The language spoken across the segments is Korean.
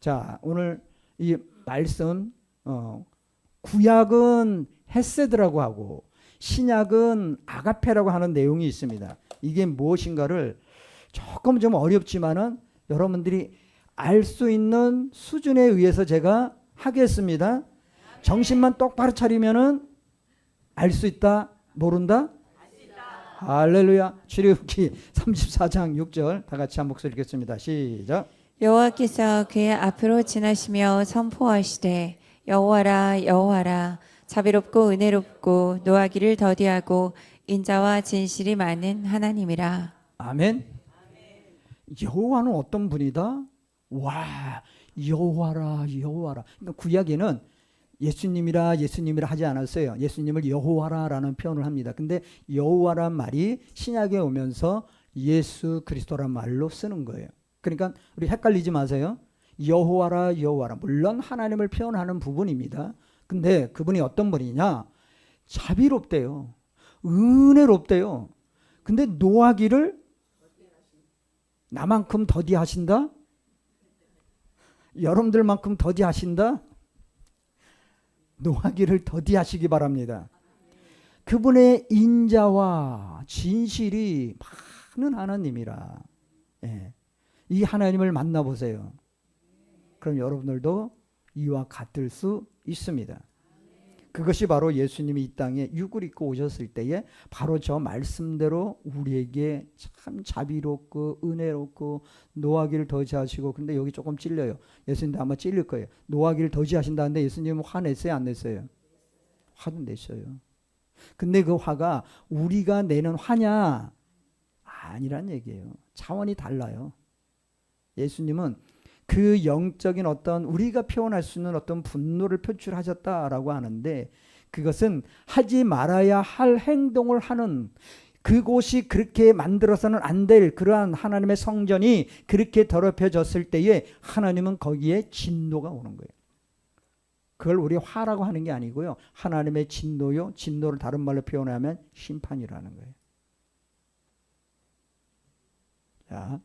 자, 오늘 이 말씀 구약은 헤세드라고 하고 신약은 아가페라고 하는 내용이 있습니다. 이게 무엇인가를 조금 좀 어렵지만은 여러분들이 알 수 있는 수준에 의해서 제가 하겠습니다. 정신만 똑바로 차리면은 알 수 있다, 모른다? 할렐루야. 출애굽기 34장 6절 다 같이 한 목소리 읽겠습니다. 시작. 여호와께서 그의 앞으로 지나시며 선포하시되 여호와라 여호와라 자비롭고 은혜롭고 노하기를 더디하고 인자와 진실이 많은 하나님이라. 아멘. 여호와는 어떤 분이다? 와, 여호와라 여호와라. 그러니까 구약에는 예수님이라 하지 않았어요. 예수님을 여호와라라는 표현을 합니다. 근데 여호와란 말이 신약에 오면서 예수 그리스도란 말로 쓰는 거예요. 그러니까 우리 헷갈리지 마세요. 여호와라 여호와라. 물론 하나님을 표현하는 부분입니다. 근데 그분이 어떤 분이냐? 자비롭대요. 은혜롭대요. 근데 노하기를 나만큼 더디하신다? 여러분들만큼 더디하신다? 노하기를 더디하시기 바랍니다. 그분의 인자와 진실이 많은 하나님이라. 예. 이 하나님을 만나보세요. 그럼 여러분들도 이와 같을 수 있습니다. 그것이 바로 예수님이 이 땅에 육을 입고 오셨을 때에 바로 저 말씀대로 우리에게 참 자비롭고 은혜롭고 노하기를 더디하시고, 근데 여기 조금 찔려요. 예수님도 아마 찔릴 거예요. 노하기를 더디하신다는데 예수님은 화냈어요, 안 냈어요? 화도 냈어요. 근데 그 화가 우리가 내는 화냐? 아니란 얘기예요. 차원이 달라요. 예수님은 그 영적인 어떤 우리가 표현할 수 있는 어떤 분노를 표출하셨다라고 하는데, 그것은 하지 말아야 할 행동을 하는, 그곳이 그렇게 만들어서는 안 될 그러한 하나님의 성전이 그렇게 더럽혀졌을 때에 하나님은 거기에 진노가 오는 거예요. 그걸 우리 화라고 하는 게 아니고요, 하나님의 진노요, 진노를 다른 말로 표현하면 심판이라는 거예요. 자,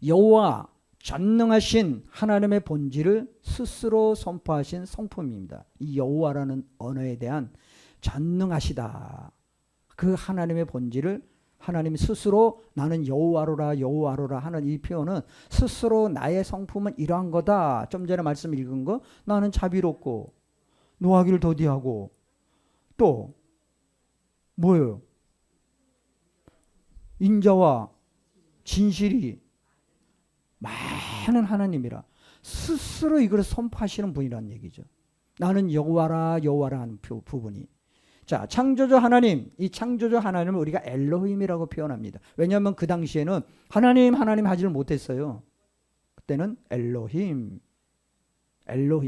여호와 전능하신 하나님의 본질을 스스로 선포하신 성품입니다. 이 여호와라는 언어에 대한 전능하시다, 그 하나님의 본질을 하나님 스스로 나는 여호와로라 여호와로라 하는 이 표현은 스스로 나의 성품은 이러한 거다. 좀 전에 말씀 읽은 거, 나는 자비롭고 노하기를 더디하고 또 뭐예요? 인자와 진실이 많은 하나님이라 스스로 이걸 선포하시는 분이라는 얘기죠. 나는 여호와라 여호와라 하는 부분이. 자, 창조주 하나님, 이 창조주 하나님을 우리가 엘로힘이라고 표현합니다. 왜냐하면 그 당시에는 하나님 하지를 못했어요. 그때는 엘로힘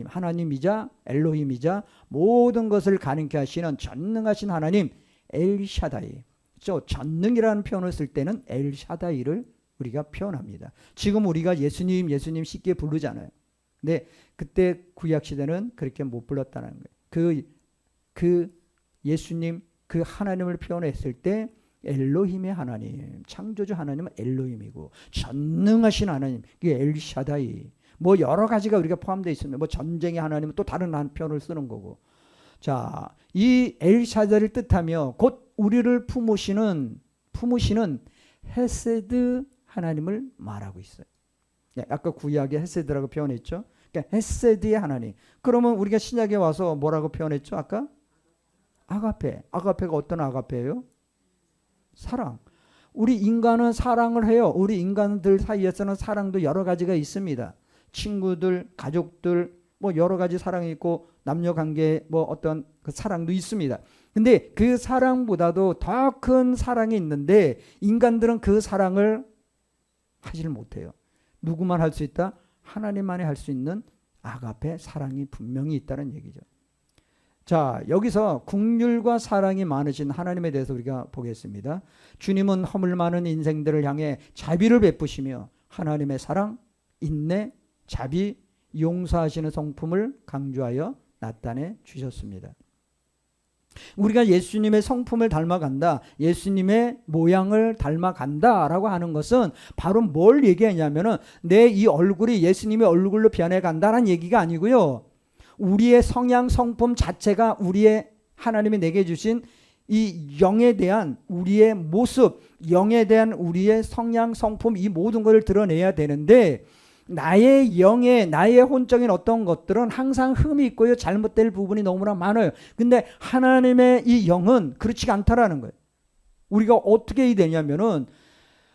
하나님이자 엘로힘이자 모든 것을 가능케 하시는 전능하신 하나님 엘샤다이. 전능이라는 표현을 쓸 때는 엘샤다이를 우리가 표현합니다. 지금 우리가 예수님 쉽게 부르잖아요. 근데 그때 구약시대는 그렇게 못 불렀다는 거예요. 그 예수님, 그 하나님을 표현했을 때 엘로힘의 하나님, 창조주 하나님은 엘로힘이고 전능하신 하나님, 그게 엘샤다이. 뭐 여러 가지가 우리가 포함되어 있습니다. 뭐 전쟁의 하나님은 또 다른 표현을 쓰는 거고. 자, 이 엘샤다를 뜻하며 곧 우리를 품으시는 헤세드 하나님을 말하고 있어요. 아까 구약에 헤세드라고 표현했죠. 그러니까 헤세드의 하나님. 그러면 우리가 신약에 와서 뭐라고 표현했죠? 아까 아가페. 아가페가 어떤 아가페예요? 사랑. 우리 인간은 사랑을 해요. 우리 인간들 사이에서는 사랑도 여러 가지가 있습니다. 친구들, 가족들, 뭐 여러 가지 사랑이 있고 남녀 관계 뭐 어떤 그 사랑도 있습니다. 근데 그 사랑보다도 더 큰 사랑이 있는데 인간들은 그 사랑을 하지를 못해요. 누구만 할 수 있다? 하나님만이 할 수 있는 아가페 사랑이 분명히 있다는 얘기죠. 자, 여기서 긍휼과 사랑이 많으신 하나님에 대해서 우리가 보겠습니다. 주님은 허물 많은 인생들을 향해 자비를 베푸시며 하나님의 사랑, 인내, 자비, 용서하시는 성품을 강조하여 나타내 주셨습니다. 우리가 예수님의 성품을 닮아간다, 예수님의 모양을 닮아간다라고 하는 것은 바로 뭘 얘기하냐면은 내 이 얼굴이 예수님의 얼굴로 변해간다는 얘기가 아니고요. 우리의 성향, 성품 자체가 우리의 하나님이 내게 주신 이 영에 대한 우리의 모습, 영에 대한 우리의 성향, 성품, 이 모든 것을 드러내야 되는데 나의 영의, 나의 혼적인 어떤 것들은 항상 흠이 있고요. 잘못될 부분이 너무나 많아요. 근데 하나님의 이 영은 그렇지가 않다라는 거예요. 우리가 어떻게 해야 되냐면은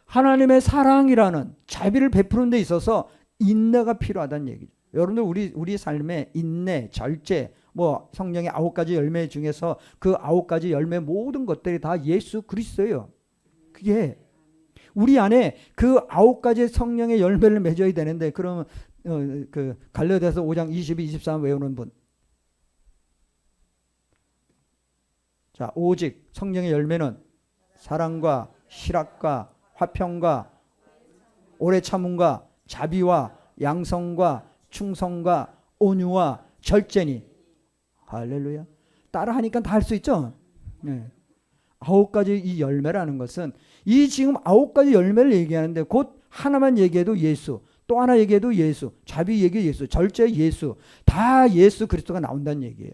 하나님의 사랑이라는 자비를 베푸는 데 있어서 인내가 필요하다는 얘기죠. 여러분들 우리 삶에 인내, 절제, 뭐 성령의 9가지 열매 중에서 그 9가지 열매 모든 것들이 다 예수 그리스도예요. 그게 우리 안에 그 9가지 성령의 열매를 맺어야 되는데 그러면 그 갈라디아서 5장 22, 23 외우는 분. 자, 오직 성령의 열매는 사랑과 희락과 화평과 오래 참음과 자비와 양성과 충성과 온유와 절제니. 할렐루야. 따라하니까 다 할 수 있죠. 네. 9가지 이 열매라는 것은 이 지금 9가지 열매를 얘기하는데 곧 하나만 얘기해도 예수, 또 하나 얘기해도 예수, 자비 얘기 예수, 절제 예수, 다 예수 그리스도가 나온다는 얘기예요.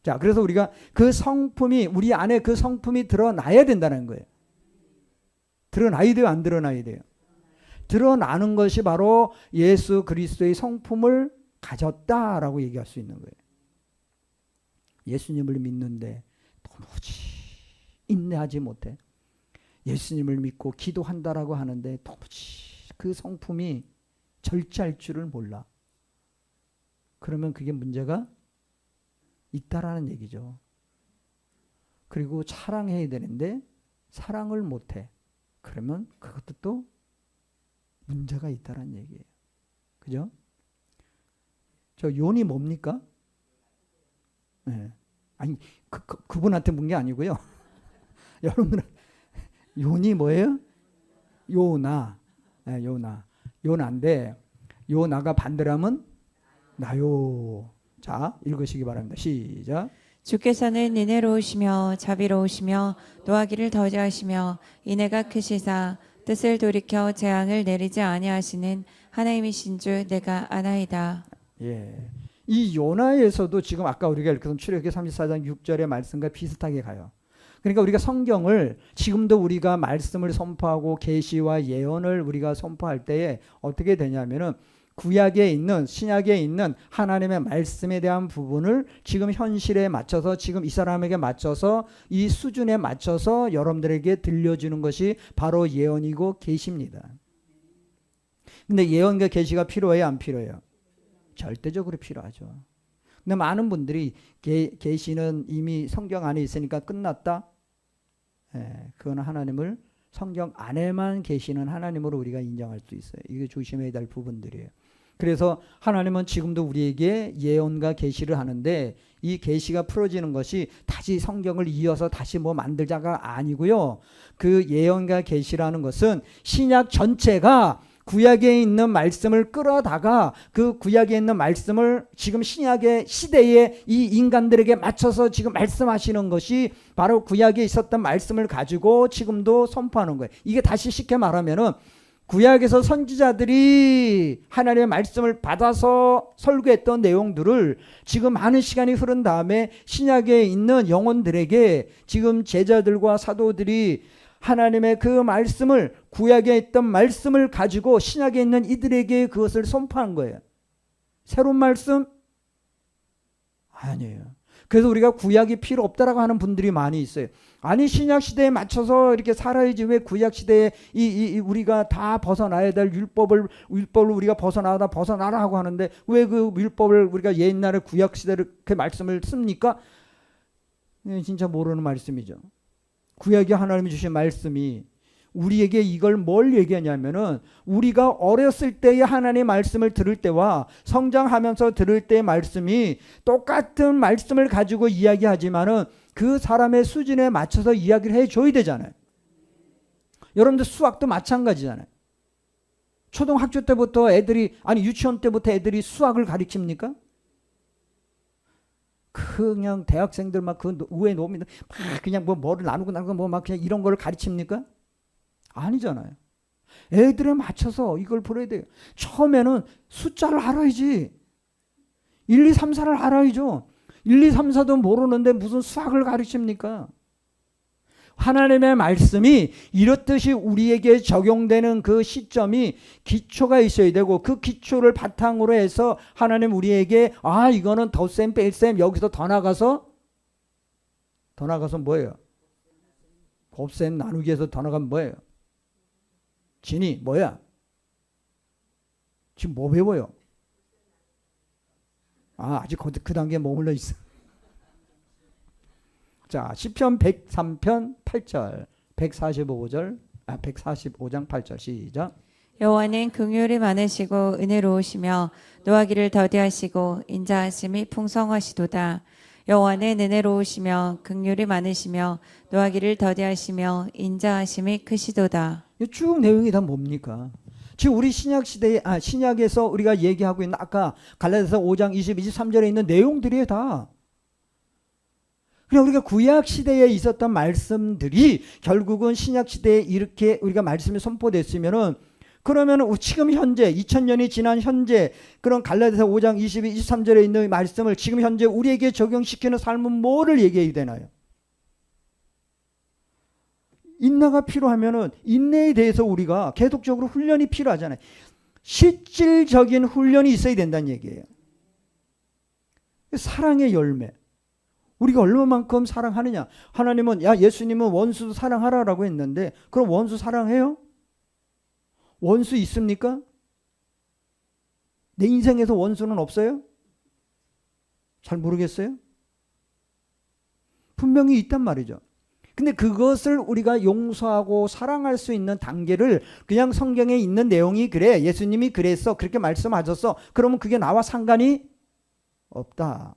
자, 그래서 우리가 그 성품이 우리 안에 그 성품이 드러나야 된다는 거예요. 드러나야 돼요, 안 드러나야 돼요? 드러나는 것이 바로 예수 그리스도의 성품을 가졌다라고 얘기할 수 있는 거예요. 예수님을 믿는데 도무지 인내하지 못해. 예수님을 믿고 기도한다라고 하는데 도무지 그 성품이 절제할 줄을 몰라. 그러면 그게 문제가 있다라는 얘기죠. 그리고 사랑해야 되는데 사랑을 못해. 그러면 그것도 또 문제가 있다라는 얘기예요. 그죠? 저 요니 뭡니까? 네. 아니 그분한테 문 게 아니고요. 여러분들은 요니 뭐예요? 요나. 네, 요나. 요나인데 요나가 반대로 하면 나요. 자, 읽으시기 바랍니다. 시작. 주께서는 은혜로우시며 자비로우시며 노하기를 더디하시며 인애가 크시사 뜻을 돌이켜 재앙을 내리지 아니하시는 하나님이신 줄 내가 아나이다. 예. 이 요나에서도 지금 아까 우리가 읽었던 출애굽기 34장 6절의 말씀과 비슷하게 가요. 그러니까 우리가 성경을 지금도 우리가 말씀을 선포하고 계시와 예언을 우리가 선포할 때에 어떻게 되냐면은 구약에 있는 신약에 있는 하나님의 말씀에 대한 부분을 지금 현실에 맞춰서 지금 이 사람에게 맞춰서 이 수준에 맞춰서 여러분들에게 들려주는 것이 바로 예언이고 계시입니다. 근데 예언과 계시가 필요해요, 안 필요해요? 절대적으로 필요하죠. 근데 많은 분들이 계시는 이미 성경 안에 있으니까 끝났다. 그건 하나님을 성경 안에만 계시는 하나님으로 우리가 인정할 수 있어요. 이게 조심해야 될 부분들이에요. 그래서 하나님은 지금도 우리에게 예언과 계시를 하는데 이 계시가 풀어지는 것이 다시 성경을 이어서 다시 뭐 만들자가 아니고요. 그 예언과 계시라는 것은 신약 전체가 구약에 있는 말씀을 끌어다가 그 구약에 있는 말씀을 지금 신약의 시대에 이 인간들에게 맞춰서 지금 말씀하시는 것이 바로 구약에 있었던 말씀을 가지고 지금도 선포하는 거예요. 이게 다시 쉽게 말하면은 구약에서 선지자들이 하나님의 말씀을 받아서 설교했던 내용들을 지금 많은 시간이 흐른 다음에 신약에 있는 영혼들에게 지금 제자들과 사도들이 하나님의 그 말씀을 구약에 있던 말씀을 가지고 신약에 있는 이들에게 그것을 선포한 거예요. 새로운 말씀? 아니에요. 그래서 우리가 구약이 필요 없다라고 하는 분들이 많이 있어요. 아니 신약 시대에 맞춰서 이렇게 살아야지 왜 구약 시대에 우리가 다 벗어나야 될 율법을 우리가 벗어나라 하고 하는데 왜 그 율법을 우리가 옛날에 구약 시대를 그 말씀을 씁니까? 진짜 모르는 말씀이죠. 구약이 하나님이 주신 말씀이 우리에게 이걸 뭘 얘기하냐면은 우리가 어렸을 때의 하나님의 말씀을 들을 때와 성장하면서 들을 때의 말씀이 똑같은 말씀을 가지고 이야기하지만은 그 사람의 수준에 맞춰서 이야기를 해줘야 되잖아요. 여러분들 수학도 마찬가지잖아요. 초등학교 때부터 유치원 때부터 애들이 수학을 가르칩니까? 그냥 대학생들 막 그 우에 놓으면 막 그냥 뭐 뭐를 나누고 뭐 막 그냥 이런 걸 가르칩니까? 아니잖아요. 애들에 맞춰서 이걸 풀어야 돼요. 처음에는 숫자를 알아야지. 1, 2, 3, 4를 알아야죠. 1, 2, 3, 4도 모르는데 무슨 수학을 가르칩니까? 하나님의 말씀이 이렇듯이 우리에게 적용되는 그 시점이 기초가 있어야 되고, 그 기초를 바탕으로 해서 하나님 우리에게 이거는 덧셈 뺄셈, 여기서 더 나가서 뭐예요? 곱셈 나누기에서 더 나가면 뭐예요? 진이 뭐야? 지금 뭐 배워요? 아직 그 단계에 머물러 있어. 자, 시편 103편 8절, 145장 8절 시작. 여호와는 긍휼이 많으시고 은혜로우시며 노하기를 더디하시고 인자하심이 풍성하시도다. 여호와는 은혜로우시며 긍휼이 많으시며 노하기를 더디하시며 인자하심이 크시도다. 쭉 내용이 다 뭡니까? 지금 우리 신약에서 우리가 얘기하고 있는 아까 갈라디아서 5장 20, 23절에 있는 내용들이 다 그냥 우리가 구약 시대에 있었던 말씀들이 결국은 신약 시대에 이렇게 우리가 말씀이 선포됐으면은, 그러면 지금 현재 2000년이 지난 현재 그런 갈라디아서 5장 22, 23절에 있는 말씀을 지금 현재 우리에게 적용시키는 삶은 뭐를 얘기해야 되나요? 인내가 필요하면은 인내에 대해서 우리가 계속적으로 훈련이 필요하잖아요. 실질적인 훈련이 있어야 된다는 얘기예요. 사랑의 열매. 우리가 얼마만큼 사랑하느냐. 하나님은 예수님은 원수도 사랑하라라고 했는데, 그럼 원수 사랑해요? 원수 있습니까? 내 인생에서 원수는 없어요? 잘 모르겠어요? 분명히 있단 말이죠. 근데 그것을 우리가 용서하고 사랑할 수 있는 단계를 그냥 성경에 있는 내용이 그래, 예수님이 그랬어, 그렇게 말씀하셨어, 그러면 그게 나와 상관이 없다.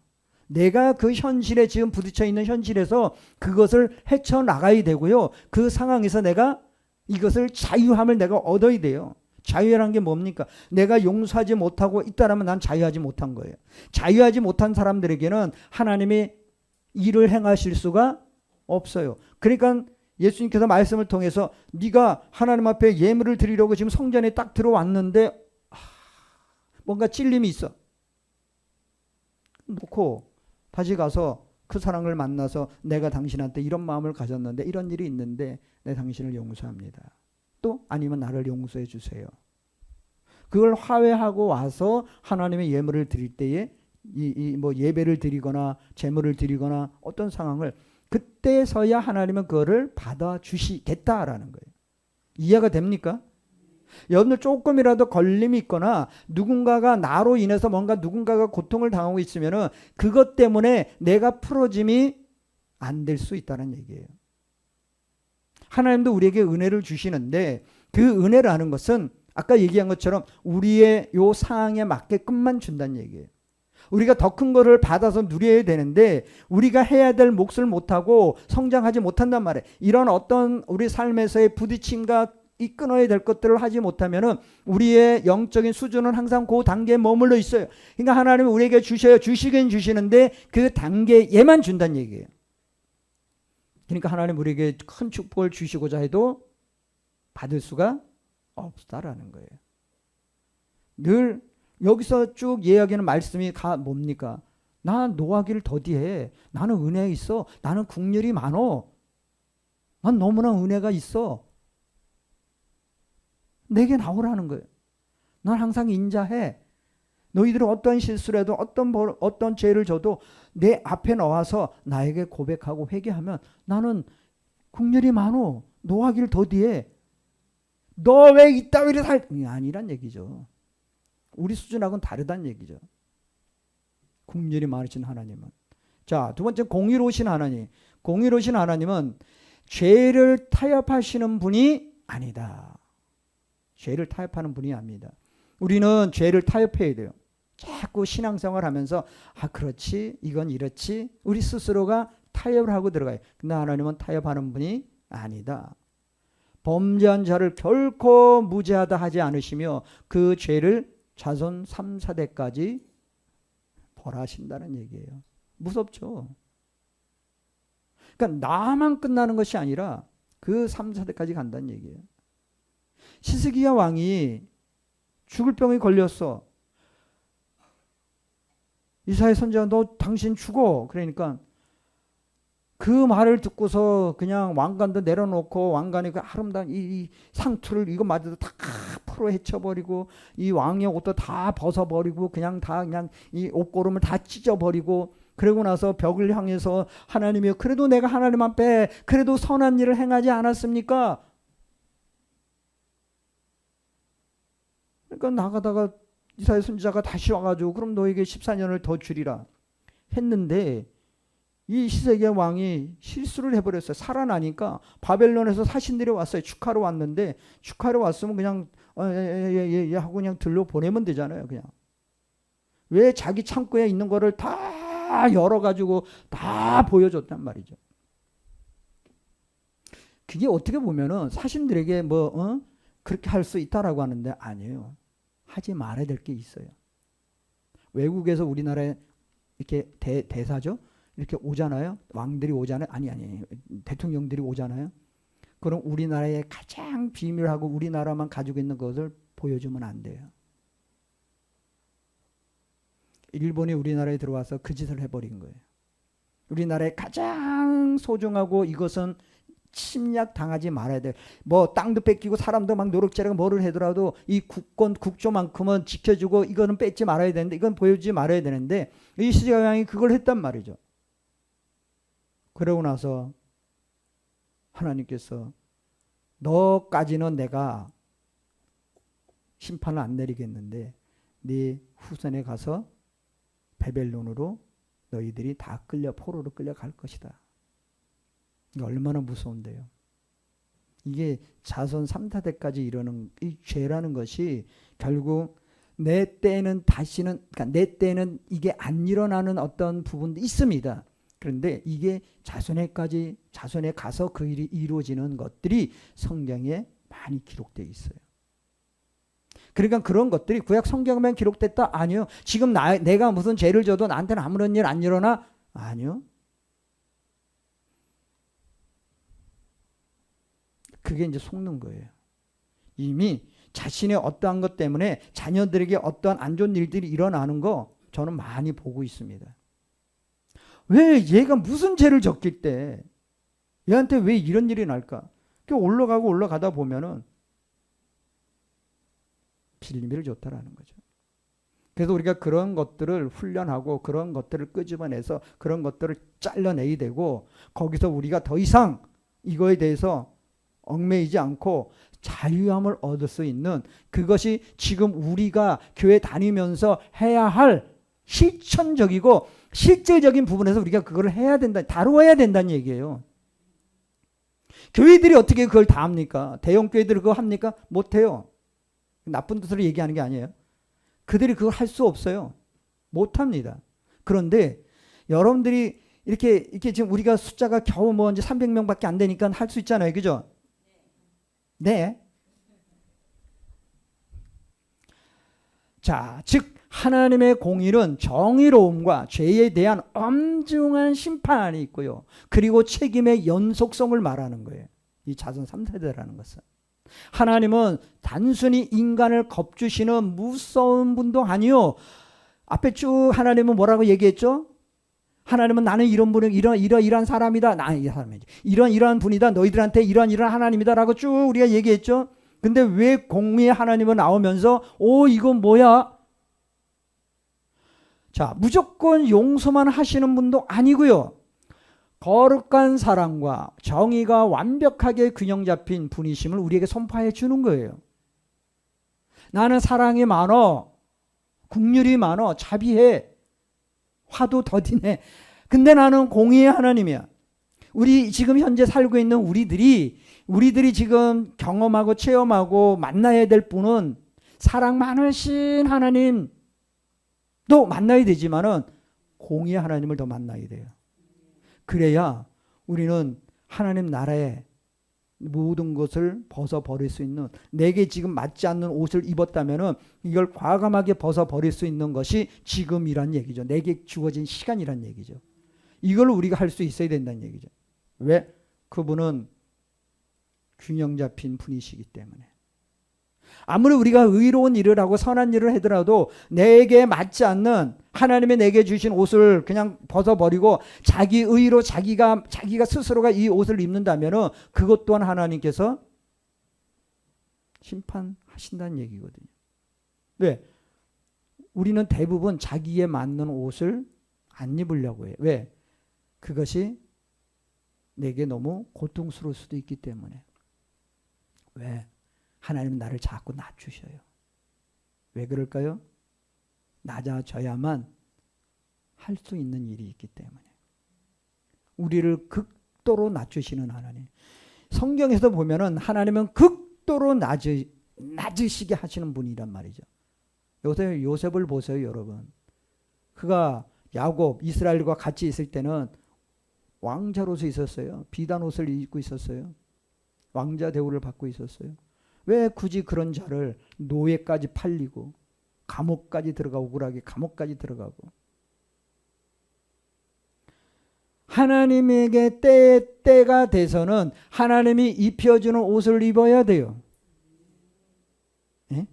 내가 그 현실에 지금 부딪혀 있는 현실에서 그것을 헤쳐나가야 되고요. 그 상황에서 내가 이것을 자유함을 내가 얻어야 돼요. 자유라는 게 뭡니까? 내가 용서하지 못하고 있다라면 난 자유하지 못한 거예요. 자유하지 못한 사람들에게는 하나님이 일을 행하실 수가 없어요. 그러니까 예수님께서 말씀을 통해서 네가 하나님 앞에 예물을 드리려고 지금 성전에 딱 들어왔는데 뭔가 찔림이 있어. 놓고 다시 가서 그 사람을 만나서 내가 당신한테 이런 마음을 가졌는데 이런 일이 있는데 내 당신을 용서합니다. 또 아니면 나를 용서해 주세요. 그걸 화해하고 와서 하나님의 예물을 드릴 때에 뭐 예배를 드리거나 제물을 드리거나 어떤 상황을 그때서야 하나님은 그거를 받아주시겠다라는 거예요. 이해가 됩니까? 여러분들 조금이라도 걸림이 있거나 누군가가 나로 인해서 뭔가 누군가가 고통을 당하고 있으면은 그것 때문에 내가 풀어짐이 안 될 수 있다는 얘기예요. 하나님도 우리에게 은혜를 주시는데 그 은혜라는 것은 아까 얘기한 것처럼 우리의 요 상황에 맞게끔만 준다는 얘기예요. 우리가 더 큰 거를 받아서 누려야 되는데 우리가 해야 될 몫을 못하고 성장하지 못한단 말이에요. 이런 어떤 우리 삶에서의 부딪힘과 이 끊어야 될 것들을 하지 못하면은 우리의 영적인 수준은 항상 그 단계에 머물러 있어요. 그러니까 하나님은 우리에게 주시긴 주시는데 그 단계에만 준다는 얘기예요. 그러니까 하나님 우리에게 큰 축복을 주시고자 해도 받을 수가 없다라는 거예요. 늘 여기서 쭉 이야기하는 말씀이 뭡니까? 나 노하기를 더디해. 나는 은혜 있어. 나는 국률이 많어. 난 너무나 은혜가 있어. 내게 나오라는 거예요. 난 항상 인자해. 너희들은 어떤 실수를 해도 어떤 죄를 져도 내 앞에 나와서 나에게 고백하고 회개하면 나는 국률이 많어. 노하기를 더디해. 너 왜 이따위를 아니란 얘기죠. 우리 수준하고는 다르다는 얘기죠. 국률이 많으신 하나님은. 자, 두 번째 공의로우신 하나님. 공의로우신 하나님은 죄를 타협하시는 분이 아니다. 죄를 타협하는 분이 아닙니다. 우리는 죄를 타협해야 돼요. 자꾸 신앙생활 하면서 그렇지, 이건 이렇지, 우리 스스로가 타협을 하고 들어가요. 근데 하나님은 타협하는 분이 아니다. 범죄한 자를 결코 무죄하다 하지 않으시며 그 죄를 자손 3, 4대까지 벌하신다는 얘기예요. 무섭죠. 그러니까 나만 끝나는 것이 아니라 그 3, 4대까지 간다는 얘기예요. 시스기야 왕이 죽을 병에 걸렸어. 이사야 선지자가 너 당신 죽어. 그러니까 그 말을 듣고서 그냥 왕관도 내려놓고 왕관의 그 아름다운 이 상투를 이거 마저도 다 풀어 헤쳐버리고 이 왕의 옷도 다 벗어버리고 그냥 이 옷고름을 다 찢어버리고 그러고 나서 벽을 향해서 하나님이여 그래도 내가 하나님 앞에 그래도 선한 일을 행하지 않았습니까? 그러니까 나가다가 이사야 선지자가 다시 와가지고 그럼 너에게 14년을 더 주리라 했는데 이 시스기야 왕이 실수를 해버렸어요. 살아나니까 바벨론에서 사신들이 왔어요. 축하로 왔는데 축하로 왔으면 그냥 예 하고 그냥 들러 보내면 되잖아요. 그냥 왜 자기 창고에 있는 거를 다 열어가지고 다 보여줬단 말이죠. 그게 어떻게 보면은 사신들에게 그렇게 할 수 있다라고 하는데 아니에요. 하지 말아야 될 게 있어요. 외국에서 우리나라에 이렇게 대사죠. 이렇게 오잖아요. 왕들이 오잖아요. 아니 대통령들이 오잖아요. 그럼 우리나라의 가장 비밀하고 우리나라만 가지고 있는 것을 보여주면 안 돼요. 일본이 우리나라에 들어와서 그 짓을 해버린 거예요. 우리나라의 가장 소중하고 이것은 침략 당하지 말아야 돼. 땅도 뺏기고 사람도 막 노력자라고 뭐를 하더라도 이 국조만큼은 지켜주고 이거는 뺏지 말아야 되는데 이건 보여주지 말아야 되는데 이 시스기야 왕이 그걸 했단 말이죠. 그러고 나서 하나님께서 너까지는 내가 심판을 안 내리겠는데 네 후손에 가서 바벨론으로 너희들이 다 포로로 끌려갈 것이다. 이게 얼마나 무서운데요. 이게 자손 3, 4대까지 이르는 이 죄라는 것이 결국 내 때는 다시는 그러니까 내 때는 이게 안 일어나는 어떤 부분도 있습니다. 그런데 이게 자손에 가서 그 일이 이루어지는 것들이 성경에 많이 기록되어 있어요. 그러니까 그런 것들이 구약 성경에만 기록됐다? 아니요. 지금 내가 무슨 죄를 져도 나한테는 아무런 일 안 일어나? 아니요. 그게 이제 속는 거예요. 이미 자신의 어떠한 것 때문에 자녀들에게 어떠한 안 좋은 일들이 일어나는 거 저는 많이 보고 있습니다. 왜 얘가 무슨 죄를 졌길 때 얘한테 왜 이런 일이 날까? 올라가다 보면은 빌미를 줬다라는 거죠. 그래서 우리가 그런 것들을 훈련하고 그런 것들을 끄집어내서 그런 것들을 잘라내야 되고 거기서 우리가 더 이상 이거에 대해서 얽매이지 않고 자유함을 얻을 수 있는 그것이 지금 우리가 교회 다니면서 해야 할 실천적이고 실질적인 부분에서 우리가 그걸 해야 된다, 다루어야 된다는 얘기예요. 교회들이 어떻게 그걸 다 합니까? 대형 교회들이 그거 합니까? 못해요. 나쁜 뜻으로 얘기하는 게 아니에요. 그들이 그걸 할 수 없어요. 못합니다. 그런데 여러분들이 이렇게 지금 우리가 숫자가 겨우 이제 300명밖에 안 되니까 할 수 있잖아요. 그죠? 네. 자, 즉 하나님의 공의는 정의로움과 죄에 대한 엄중한 심판이 있고요. 그리고 책임의 연속성을 말하는 거예요. 이 자손 3세대라는 것은. 하나님은 단순히 인간을 겁주시는 무서운 분도 아니요. 앞에 쭉 하나님은 뭐라고 얘기했죠? 하나님은 나는 이런 분이 이러한 사람이다. 나는 이 사람이지. 이러한 분이다. 너희들한테 이러한 하나님이다라고 쭉 우리가 얘기했죠. 근데 왜 공의의 하나님은 나오면서 이건 뭐야? 자, 무조건 용서만 하시는 분도 아니고요. 거룩한 사랑과 정의가 완벽하게 균형 잡힌 분이심을 우리에게 선포해 주는 거예요. 나는 사랑이 많어. 긍휼이 많어. 자비해. 화도 더디네. 근데 나는 공의의 하나님이야. 우리 지금 현재 살고 있는 우리들이 지금 경험하고 체험하고 만나야 될 분은 사랑 많으신 하나님도 만나야 되지만은 공의의 하나님을 더 만나야 돼요. 그래야 우리는 하나님 나라에 모든 것을 벗어버릴 수 있는, 내게 지금 맞지 않는 옷을 입었다면은 이걸 과감하게 벗어버릴 수 있는 것이 지금이란 얘기죠. 내게 주어진 시간이란 얘기죠. 이걸 우리가 할 수 있어야 된다는 얘기죠. 왜? 그분은 균형 잡힌 분이시기 때문에. 아무리 우리가 의로운 일을 하고 선한 일을 하더라도 내게 맞지 않는, 하나님이 내게 주신 옷을 그냥 벗어버리고 자기 의로 자기가 스스로가 이 옷을 입는다면은 그것 또한 하나님께서 심판하신다는 얘기거든요. 왜? 우리는 대부분 자기에 맞는 옷을 안 입으려고 해요. 왜? 그것이 내게 너무 고통스러울 수도 있기 때문에. 왜? 하나님은 나를 자꾸 낮추셔요. 왜 그럴까요? 낮아져야만 할 수 있는 일이 있기 때문에. 우리를 극도로 낮추시는 하나님. 성경에서 보면은 하나님은 극도로 낮으시게 하시는 분이란 말이죠. 요셉을 보세요, 여러분. 그가 야곱, 이스라엘과 같이 있을 때는 왕자로서 있었어요. 비단 옷을 입고 있었어요. 왕자 대우를 받고 있었어요. 왜 굳이 그런 자를 노예까지 팔리고 감옥까지 들어가고, 억울하게 감옥까지 들어가고. 하나님에게 때가 돼서는 하나님이 입혀주는 옷을 입어야 돼요. 예?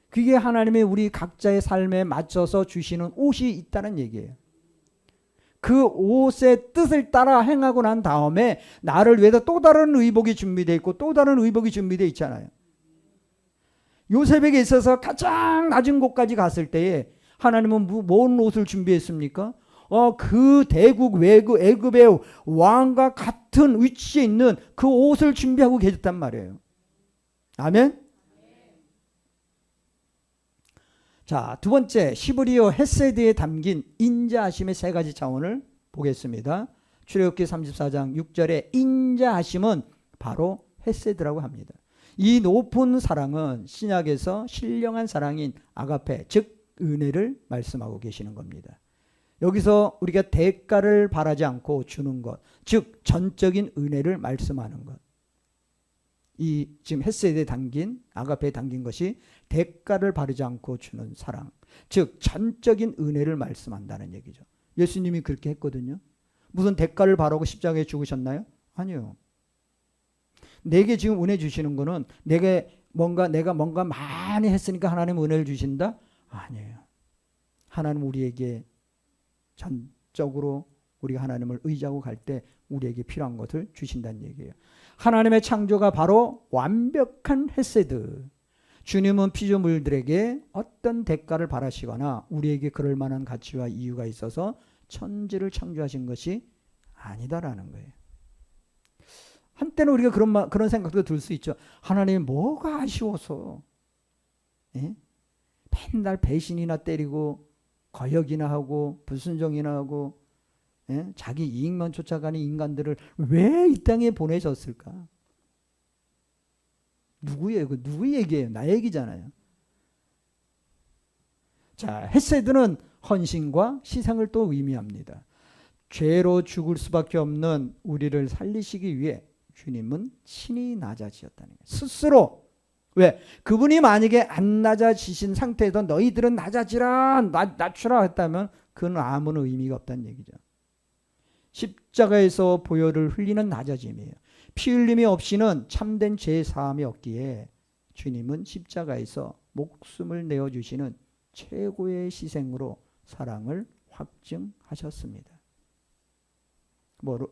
그게 하나님이 우리 각자의 삶에 맞춰서 주시는 옷이 있다는 얘기예요. 그 옷의 뜻을 따라 행하고 난 다음에 나를 위해서 또 다른 의복이 준비되어 있고 또 다른 의복이 준비되어 있잖아요. 요셉에게 있어서 가장 낮은 곳까지 갔을 때에 하나님은 뭔 옷을 준비했습니까? 그 대국 애굽의 왕과 같은 위치에 있는 그 옷을 준비하고 계셨단 말이에요. 아멘? 자, 두 번째, 시브리오 헤세드에 담긴 인자하심의 세 가지 차원을 보겠습니다. 출애굽기 34장 6절에 인자하심은 바로 헤세드라고 합니다. 이 높은 사랑은 신약에서 신령한 사랑인 아가페, 즉 은혜를 말씀하고 계시는 겁니다. 여기서 우리가 대가를 바라지 않고 주는 것, 즉 전적인 은혜를 말씀하는 것. 이 지금 헤세드에 담긴, 아가페에 담긴 것이 대가를 바르지 않고 주는 사랑, 즉 전적인 은혜를 말씀한다는 얘기죠. 예수님이 그렇게 했거든요. 무슨 대가를 바라고 십자가에 죽으셨나요? 아니요. 내게 지금 은혜 주시는 거는 내가 뭔가 많이 했으니까 하나님 은혜를 주신다? 아니에요. 하나님 우리에게 전적으로 우리가 하나님을 의지하고 갈 때 우리에게 필요한 것을 주신다는 얘기예요. 하나님의 창조가 바로 완벽한 헤세드. 주님은 피조물들에게 어떤 대가를 바라시거나 우리에게 그럴 만한 가치와 이유가 있어서 천지를 창조하신 것이 아니다라는 거예요. 한때는 우리가 그런 생각도 들 수 있죠. 하나님이 뭐가 아쉬워서, 예? 맨날 배신이나 때리고 거역이나 하고 불순종이나 하고, 예? 자기 이익만 쫓아가는 인간들을 왜 이 땅에 보내셨을까? 누구예요? 누구 얘기예요? 나 얘기잖아요. 자, 헤세드는 헌신과 희생을 또 의미합니다. 죄로 죽을 수밖에 없는 우리를 살리시기 위해 주님은 친히 낮아지셨다는 거예요. 스스로. 왜? 그분이 만약에 안 낮아지신 상태에서 너희들은 낮아지라, 낮추라 했다면 그건 아무런 의미가 없다는 얘기죠. 십자가에서 보혈을 흘리는 낮아짐이에요. 피 흘림이 없이는 참된 죄 사함이 없기에 주님은 십자가에서 목숨을 내어주시는 최고의 희생으로 사랑을 확증하셨습니다.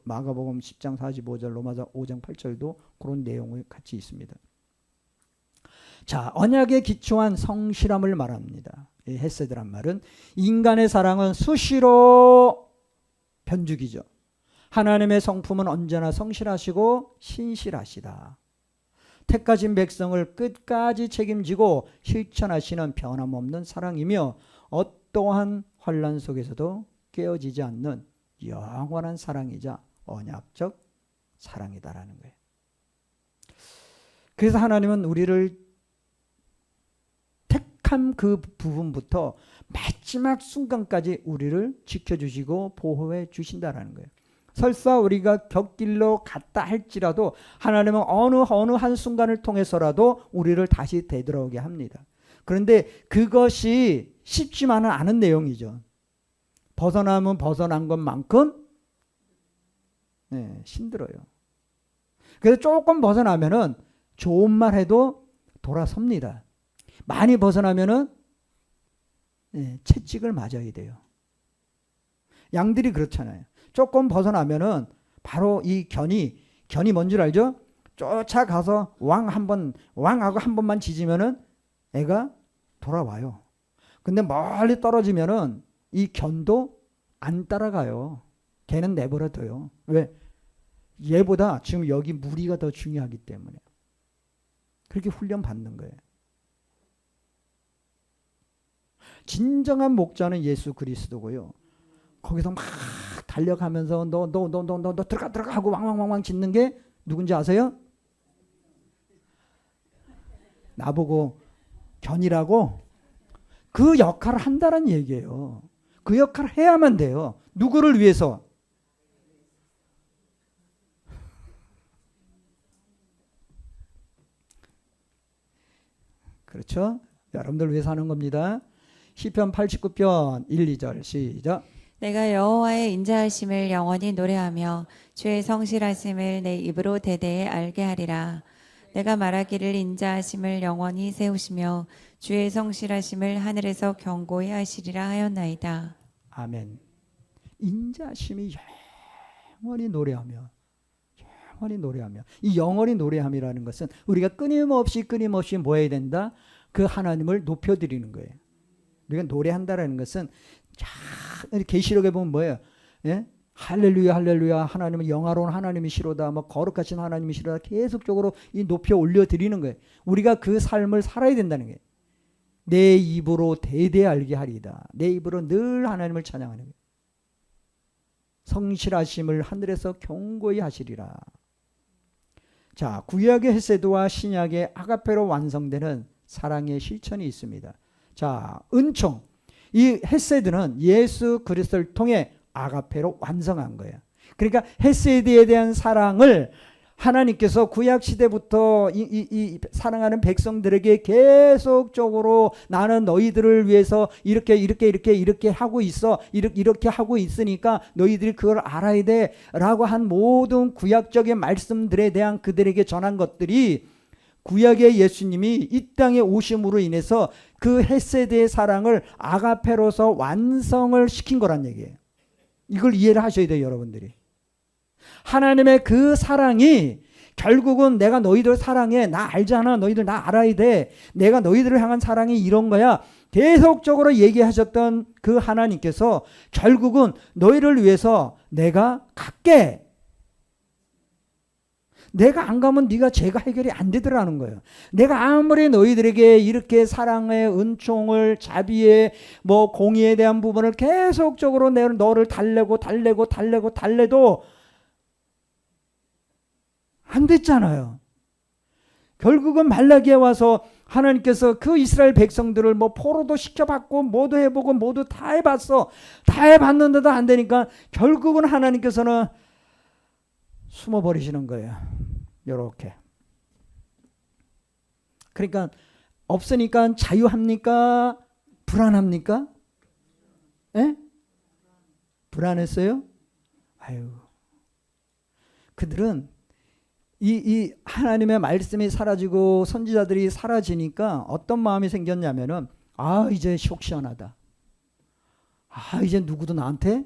마가복음 10장 45절, 로마서 5장 8절도 그런 내용이 같이 있습니다. 자, 언약에 기초한 성실함을 말합니다. 이 헤세드란 말은 인간의 사랑은 수시로 변죽이죠. 하나님의 성품은 언제나 성실하시고 신실하시다. 택하신 백성을 끝까지 책임지고 실천하시는 변함없는 사랑이며 어떠한 환난 속에서도 깨어지지 않는 영원한 사랑이자 언약적 사랑이다라는 거예요. 그래서 하나님은 우리를 택한 그 부분부터 마지막 순간까지 우리를 지켜주시고 보호해 주신다라는 거예요. 설사 우리가 곁길로 갔다 할지라도 하나님은 어느 한 순간을 통해서라도 우리를 다시 되돌아오게 합니다. 그런데 그것이 쉽지만은 않은 내용이죠. 벗어나면 벗어난 것만큼 힘들어요. 그래서 조금 벗어나면은 좋은 말 해도 돌아섭니다. 많이 벗어나면은 채찍을 맞아야 돼요. 양들이 그렇잖아요. 조금 벗어나면은 바로 이 견이 뭔 줄 알죠? 쫓아가서 왕하고 한 번만 짖으면은 애가 돌아와요. 근데 멀리 떨어지면은 이 견도 안 따라가요. 걔는 내버려둬요. 왜? 얘보다 지금 여기 무리가 더 중요하기 때문에. 그렇게 훈련 받는 거예요. 진정한 목자는 예수 그리스도고요. 거기서 막 달려가면서 너 들어가 하고 왕왕왕왕 짖는 게 누군지 아세요? 나보고 견이라고? 그 역할을 한다는 얘기예요. 그 역할을 해야만 돼요. 누구를 위해서? 그렇죠? 여러분들 위해서 하는 겁니다. 시편 89편 1, 2절 시작. 내가 여호와의 인자하심을 영원히 노래하며 주의 성실하심을 내 입으로 대대에 알게 하리라. 내가 말하기를 인자하심을 영원히 세우시며 주의 성실하심을 하늘에서 경고히 하시리라 하였나이다. 아멘. 인자하심이 영원히 노래하며 이 영원히 노래함이라는 것은 우리가 끊임없이 뭐 해야 된다? 그 하나님을 높여드리는 거예요. 우리가 노래한다라는 것은 계시록에 보면 뭐예요? 예? 할렐루야 할렐루야 하나님은 영화로운 하나님이시로다 뭐 거룩하신 하나님이시로다 계속적으로 이 높여 올려드리는 거예요. 우리가 그 삶을 살아야 된다는 거예요. 내 입으로 대대 알게 하리이다. 내 입으로 늘 하나님을 찬양하는 거예요. 성실하심을 하늘에서 경고히 하시리라. 자, 구약의 헤세드와 신약의 아가페로 완성되는 사랑의 실천이 있습니다. 자, 은총. 이 헤세드는 예수 그리스도를 통해 아가페로 완성한 거예요. 그러니까 헤세드에 대한 사랑을 하나님께서 구약 시대부터 이 사랑하는 백성들에게 계속적으로 나는 너희들을 위해서 이렇게 하고 있어. 이렇게 하고 있으니까 너희들이 그걸 알아야 돼. 라고 한 모든 구약적인 말씀들에 대한 그들에게 전한 것들이 구약의 예수님이 이 땅에 오심으로 인해서 그 헤세드의 사랑을 아가페로서 완성을 시킨 거란 얘기예요. 이걸 이해를 하셔야 돼요, 여러분들이. 하나님의 그 사랑이 결국은 내가 너희들 사랑해. 나 알잖아. 너희들 나 알아야 돼. 내가 너희들을 향한 사랑이 이런 거야. 계속적으로 얘기하셨던 그 하나님께서 결국은 너희를 위해서 내가 갈게. 내가 안 가면 네가 죄가 해결이 안 되더라는 거예요. 내가 아무리 너희들에게 이렇게 사랑의 은총을 자비의 뭐 공의에 대한 부분을 계속적으로 너를 달래도 안 됐잖아요. 결국은 말라기에 와서 하나님께서 그 이스라엘 백성들을 뭐 포로도 시켜봤고 모두 해보고 모두 다 해봤어. 다 해봤는데도 안 되니까 결국은 하나님께서는 숨어버리시는 거예요. 요렇게. 그러니까 없으니까 자유합니까? 불안합니까? 에? 불안했어요? 아유. 그들은 이 하나님의 말씀이 사라지고 선지자들이 사라지니까 어떤 마음이 생겼냐면은 이제 속 시원하다. 이제 누구도 나한테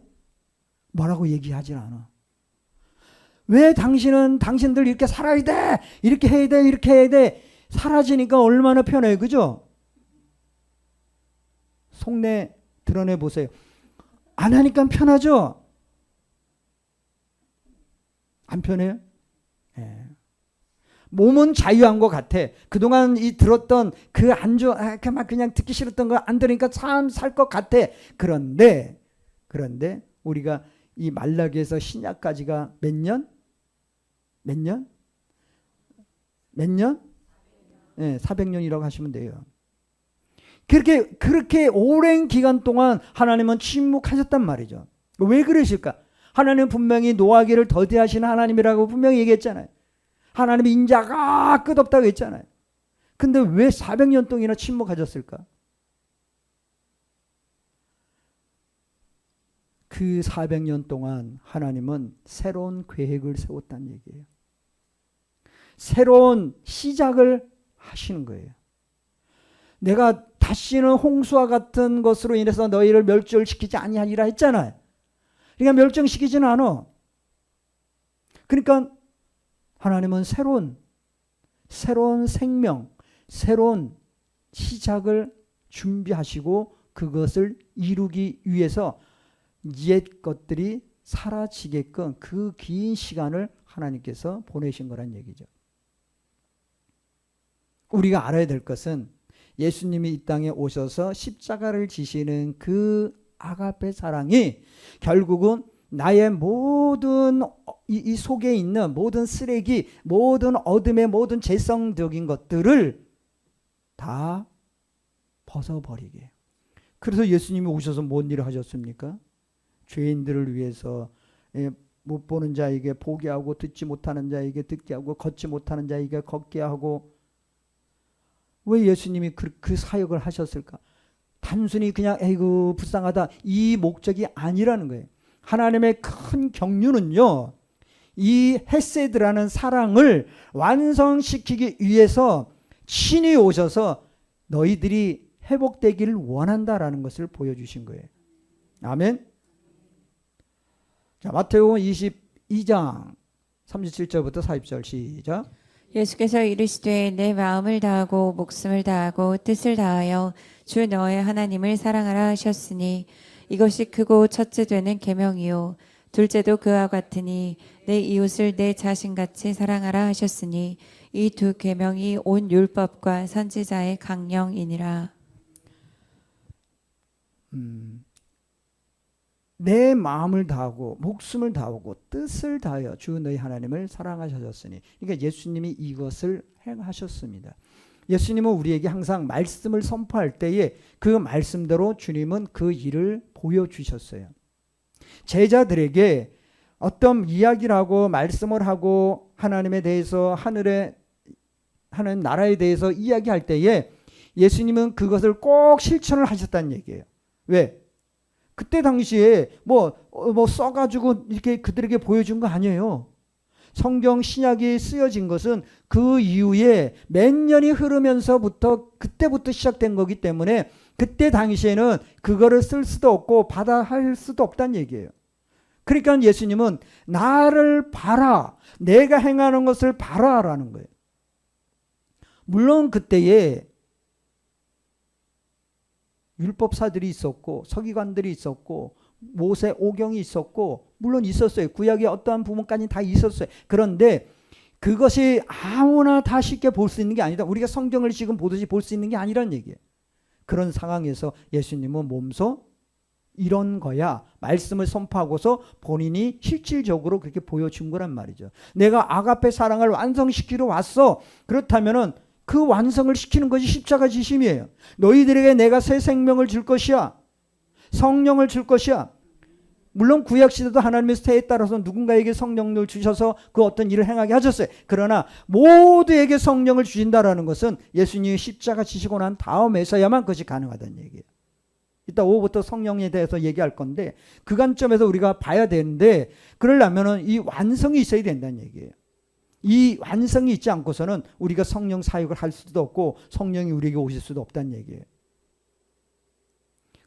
뭐라고 얘기하지 않아. 왜 당신들 이렇게 살아야 돼? 이렇게 해야 돼? 이렇게 해야 돼? 사라지니까 얼마나 편해요. 그죠? 속내 드러내 보세요. 안 하니까 편하죠? 안 편해요? 예. 몸은 자유한 것 같아. 그동안 들었던 그 안주, 그냥 듣기 싫었던 거 안 들으니까 참 살 것 같아. 그런데 우리가 이 말라기에서 신약까지가 몇 년? 몇 년? 몇 년? 네, 400년이라고 하시면 돼요. 그렇게 오랜 기간 동안 하나님은 침묵하셨단 말이죠. 왜 그러실까? 하나님 분명히 노하기를 더디하시는 하나님이라고 분명히 얘기했잖아요. 하나님의 인자가 끝없다고 했잖아요. 근데 왜 400년 동안이나 침묵하셨을까? 그 400년 동안 하나님은 새로운 계획을 세웠다는 얘기예요. 새로운 시작을 하시는 거예요. 내가 다시는 홍수와 같은 것으로 인해서 너희를 멸절시키지 아니하리라 했잖아요. 그러니까 멸종시키지는 않아. 그러니까 하나님은 새로운 생명, 새로운 시작을 준비하시고 그것을 이루기 위해서 옛 것들이 사라지게끔 그 긴 시간을 하나님께서 보내신 거란 얘기죠. 우리가 알아야 될 것은 예수님이 이 땅에 오셔서 십자가를 지시는 그 아가페 사랑이 결국은 나의 모든 이 속에 있는 모든 쓰레기, 모든 어둠의 모든 죄성적인 것들을 다 벗어버리게. 그래서 예수님이 오셔서 뭔 일을 하셨습니까? 죄인들을 위해서 못 보는 자에게 보게 하고 듣지 못하는 자에게 듣게 하고 걷지 못하는 자에게 걷게 하고. 왜 예수님이 그 사역을 하셨을까? 단순히 그냥 에이구 불쌍하다 이 목적이 아니라는 거예요. 하나님의 큰 경륜은요, 이 헤세드라는 사랑을 완성시키기 위해서 친히 오셔서 너희들이 회복되기를 원한다라는 것을 보여주신 거예요. 아멘. 자, 마태복음 22장 37절부터 40절 시작. 예수께서 이르시되 내 마음을 다하고 목숨을 다하고 뜻을 다하여 주 너의 하나님을 사랑하라 하셨으니 이것이 크고 첫째 되는 계명이요 둘째도 그와 같으니 내 이웃을 내 자신같이 사랑하라 하셨으니 이 두 계명이 온 율법과 선지자의 강령이니라. 내 마음을 다하고 목숨을 다하고 뜻을 다하여 주 너희 하나님을 사랑하셨으니. 그러니까 예수님이 이것을 행하셨습니다. 예수님은 우리에게 항상 말씀을 선포할 때에 그 말씀대로 주님은 그 일을 보여주셨어요. 제자들에게 어떤 이야기를 하고 말씀을 하고 하나님에 대해서 하나님 나라에 대해서 이야기할 때에 예수님은 그것을 꼭 실천을 하셨다는 얘기예요. 왜? 그때 당시에 뭐 써가지고 이렇게 그들에게 보여준 거 아니에요. 성경 신약이 쓰여진 것은 그 이후에 몇 년이 흐르면서부터 그때부터 시작된 거기 때문에 그때 당시에는 그거를 쓸 수도 없고 받아 할 수도 없다는 얘기예요. 그러니까 예수님은 나를 봐라, 내가 행하는 것을 봐라라는 거예요. 물론 그때에 율법사들이 있었고 서기관들이 있었고 모세 오경이 있었고 물론 있었어요. 구약의 어떠한 부분까지 다 있었어요. 그런데 그것이 아무나 다 쉽게 볼 수 있는 게 아니다. 우리가 성경을 지금 보듯이 볼 수 있는 게 아니란 얘기예요. 그런 상황에서 예수님은 몸소 이런 거야 말씀을 선포하고서 본인이 실질적으로 그렇게 보여준 거란 말이죠. 내가 아가페 사랑을 완성시키러 왔어. 그렇다면은 그 완성을 시키는 것이 십자가 지심이에요. 너희들에게 내가 새 생명을 줄 것이야. 성령을 줄 것이야. 물론 구약시대도 하나님의 태에 따라서 누군가에게 성령을 주셔서 그 어떤 일을 행하게 하셨어요. 그러나 모두에게 성령을 주신다라는 것은 예수님이 십자가 지시고 난 다음에서야만 그것이 가능하다는 얘기예요. 이따 오후부터 성령에 대해서 얘기할 건데 그 관점에서 우리가 봐야 되는데 그러려면 이 완성이 있어야 된다는 얘기예요. 이 완성이 있지 않고서는 우리가 성령 사역을 할 수도 없고 성령이 우리에게 오실 수도 없다는 얘기예요.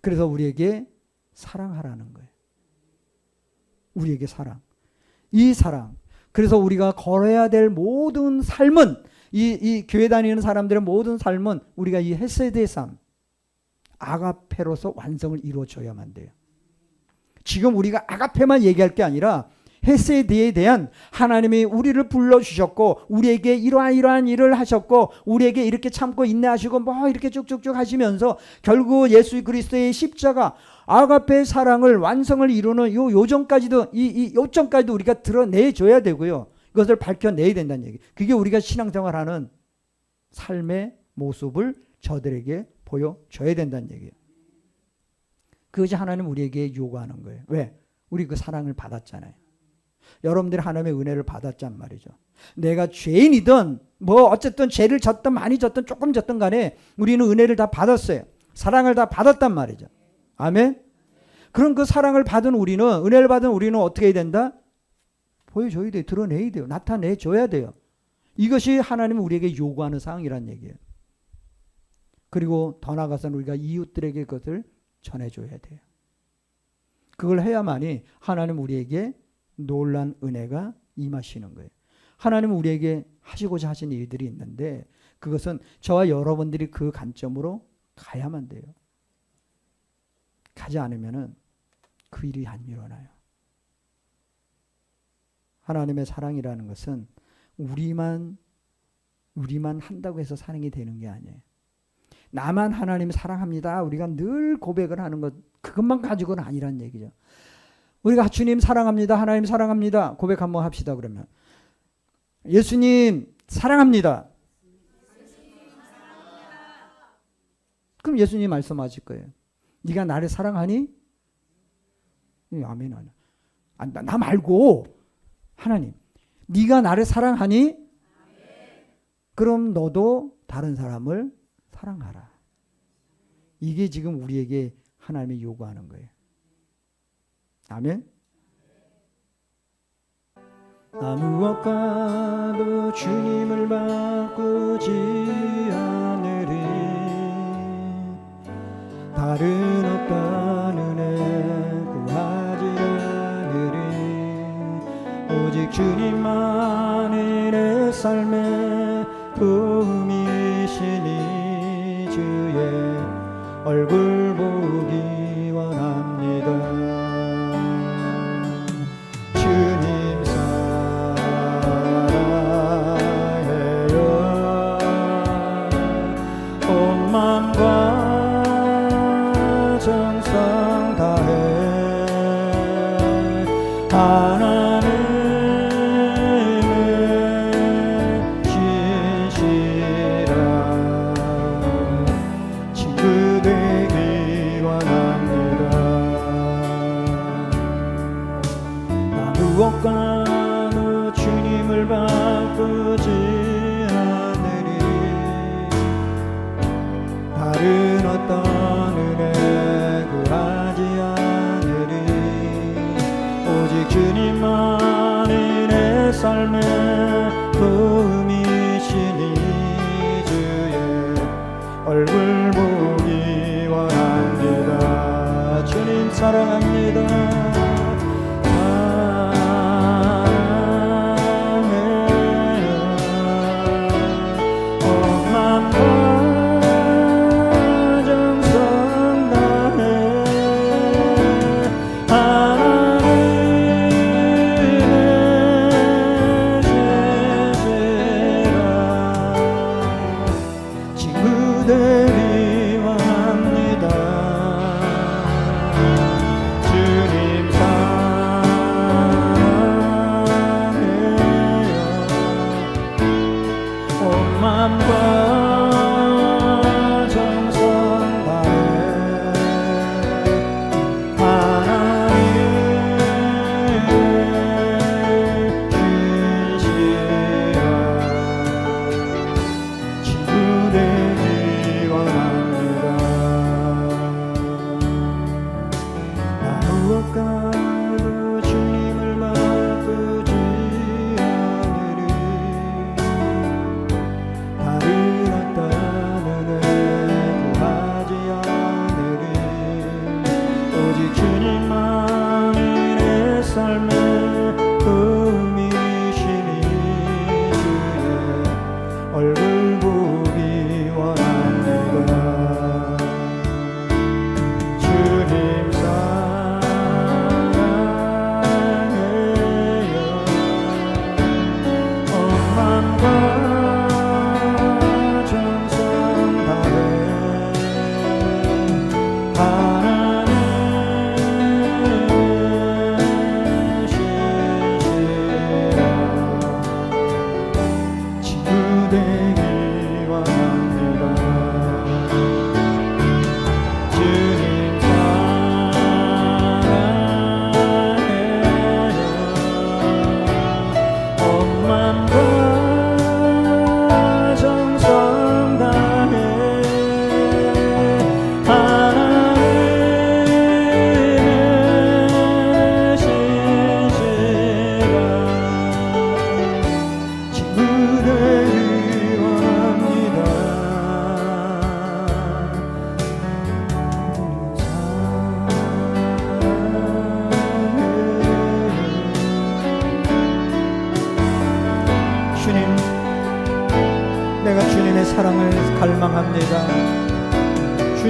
그래서 우리에게 사랑하라는 거예요. 우리에게 사랑. 이 사랑. 그래서 우리가 걸어야 될 모든 삶은 이 교회 다니는 사람들의 모든 삶은 우리가 이 헤세드의 삶, 아가페로서 완성을 이루어줘야만 돼요. 지금 우리가 아가페만 얘기할 게 아니라 헤세드에 대한 하나님이 우리를 불러주셨고 우리에게 이러한 일을 하셨고 우리에게 이렇게 참고 인내하시고 뭐 이렇게 쭉쭉쭉 하시면서 결국 예수 그리스도의 십자가 아가페의 사랑을 완성을 이루는 요 요점까지도 이 요점까지도 우리가 드러내줘야 되고요. 이것을 밝혀내야 된다는 얘기. 그게 우리가 신앙생활하는 삶의 모습을 저들에게 보여줘야 된다는 얘기예요. 그것이 하나님 우리에게 요구하는 거예요. 왜? 우리 그 사랑을 받았잖아요. 여러분들이 하나님의 은혜를 받았단 말이죠. 내가 죄인이든 뭐 어쨌든 죄를 졌든 많이 졌든 조금 졌든 간에 우리는 은혜를 다 받았어요. 사랑을 다 받았단 말이죠. 아멘. 그럼 그 사랑을 받은 우리는, 은혜를 받은 우리는 어떻게 해야 된다? 보여줘야 돼요. 드러내야 돼요. 나타내줘야 돼요. 이것이 하나님은 우리에게 요구하는 사항이란 얘기예요. 그리고 더 나아가서는 우리가 이웃들에게 그것을 전해줘야 돼요. 그걸 해야만이 하나님 우리에게 놀란 은혜가 임하시는 거예요. 하나님은 우리에게 하시고자 하신 일들이 있는데 그것은 저와 여러분들이 그 관점으로 가야만 돼요. 가지 않으면은 그 일이 안 일어나요. 하나님의 사랑이라는 것은 우리만 한다고 해서 사랑이 되는 게 아니에요. 나만 하나님 사랑합니다. 우리가 늘 고백을 하는 것, 그것만 가지고는 아니란 얘기죠. 우리가 주님 사랑합니다. 하나님 사랑합니다. 고백 한번 합시다. 그러면 예수님 사랑합니다. 그럼 예수님 말씀하실 거예요. 네가 나를 사랑하니? 아멘. 나 말고 하나님, 네가 나를 사랑하니? 그럼 너도 다른 사람을 사랑하라. 이게 지금 우리에게 하나님이 요구하는 거예요. 아멘. 아무것과도 주님을 바꾸지 않으리. 다른 어떤 은혜 구하지 않으리. 오직 주님만이 내 삶의 도움이시니 주의 얼굴 보기 원합니다. 주님 사랑해요. 온 마음과 정성 다해 하나님의 진실한 친구 되기 원합니다. 무엇과도 주님을 바꾸지 않으리. 다른 어떤 은혜 구하지 않으리. 오직 주님만이 내 삶의 도움이시니 주의 얼굴 보기 원합니다. 주님 사랑합니다.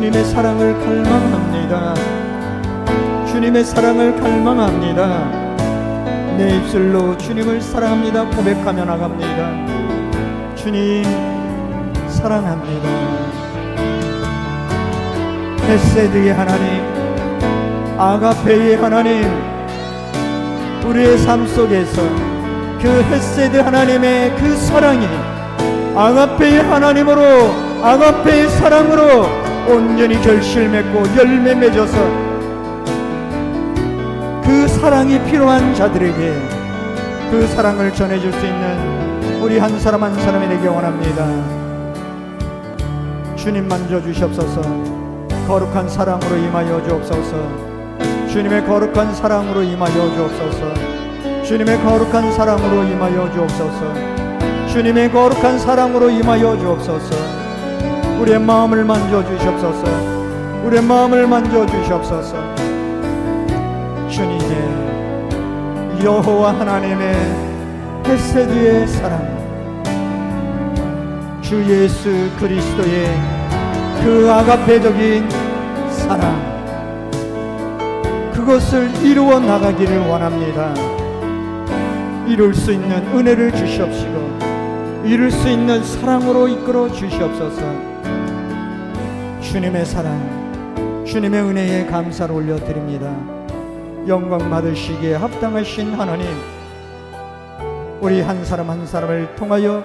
주님의 사랑을 갈망합니다. 주님의 사랑을 갈망합니다. 내 입술로 주님을 사랑합니다 고백하며 나갑니다. 주님 사랑합니다. 헤세드의 하나님, 아가페의 하나님, 우리의 삶 속에서 그 헤세드 하나님의 그 사랑이 아가페의 하나님으로, 아가페의 사랑으로 온전히 결실 맺고 열매 맺어서 그 사랑이 필요한 자들에게 그 사랑을 전해줄 수 있는 우리 한 사람 한 사람이 되기 원합니다. 주님 만져주시옵소서. 거룩한 사랑으로 임하여 주옵소서. 주님의 거룩한 사랑으로 임하여 주옵소서. 주님의 거룩한 사랑으로 임하여 주옵소서. 주님의 거룩한 사랑으로 임하여 주옵소서. 우리의 마음을 만져주시옵소서. 우리의 마음을 만져주시옵소서. 주님의 여호와 하나님의 헤세드의 사랑, 주 예수 그리스도의 그 아가페적인 사랑, 그것을 이루어 나가기를 원합니다. 이룰 수 있는 은혜를 주시옵시고 이룰 수 있는 사랑으로 이끌어 주시옵소서. 주님의 사랑, 주님의 은혜에 감사를 올려드립니다. 영광 받으시기에 합당하신 하나님, 우리 한 사람 한 사람을 통하여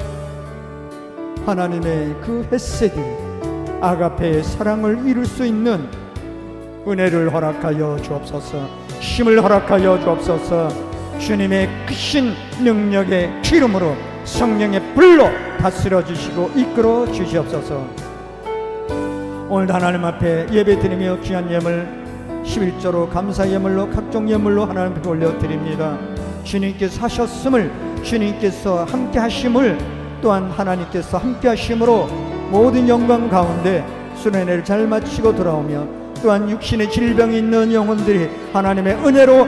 하나님의 그 헤세드 아가페의 사랑을 이룰 수 있는 은혜를 허락하여 주옵소서. 힘을 허락하여 주옵소서. 주님의 크신 능력의 기름으로 성령의 불로 다스려 주시고 이끌어 주시옵소서. 오늘 하나님 앞에 예배드리며 귀한 예물 11조로 감사 예물로 각종 예물로 하나님께 올려드립니다. 주님께서 하셨음을, 주님께서 함께 하심을, 또한 하나님께서 함께 하심으로 모든 영광 가운데 수련회를 잘 마치고 돌아오며 또한 육신의 질병이 있는 영혼들이 하나님의 은혜로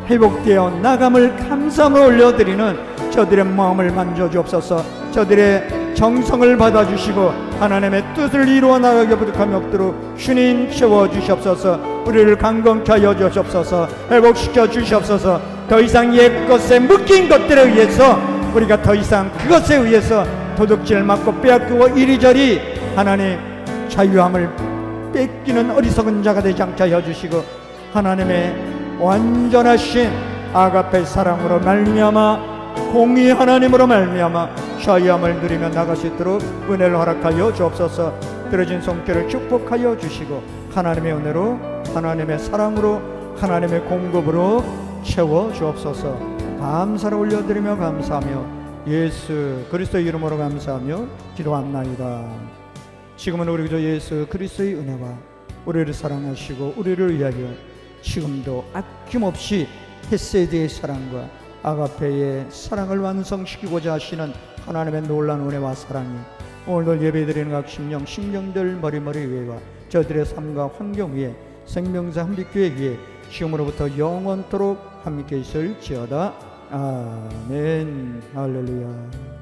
회복되어 나감을 감사함으로 올려드리는 저들의 마음을 만져주옵소서. 저들의 정성을 받아주시고 하나님의 뜻을 이루어 나가게 부탁하며 없도록 주님 채워주시옵소서. 우리를 강건케 하여 주시옵소서. 회복시켜 주시옵소서. 더 이상 옛것에 묶인 것들에 의해서 우리가 더 이상 그것에 의해서 도둑질 맞고 빼앗기고 이리저리 하나님 자유함을 뺏기는 어리석은 자가 되지 않게 하여 주시고 하나님의 완전하신 아가페 사랑으로 말미암아 공의 하나님으로 말미암아 자유함을 누리며 나갈 수 있도록 은혜를 허락하여 주옵소서. 들어진 손길을 축복하여 주시고 하나님의 은혜로, 하나님의 사랑으로, 하나님의 공급으로 채워 주옵소서. 감사를 올려드리며 감사하며 예수 그리스도의 이름으로 감사하며 기도합나이다. 지금은 우리 주 예수 그리스도의 은혜와 우리를 사랑하시고 우리를 위하여 지금도 아낌없이 헤세드의 사랑과 아가페의 사랑을 완성시키고자 하시는 하나님의 놀라운 은혜와 사랑이 오늘도 예배드리는 각 심령들 머리머리 위에와 저들의 삶과 환경 위에 생명사 한빛교회 위에 지금으로부터 영원토록 함께 있을지어다. 아멘. 할렐루야.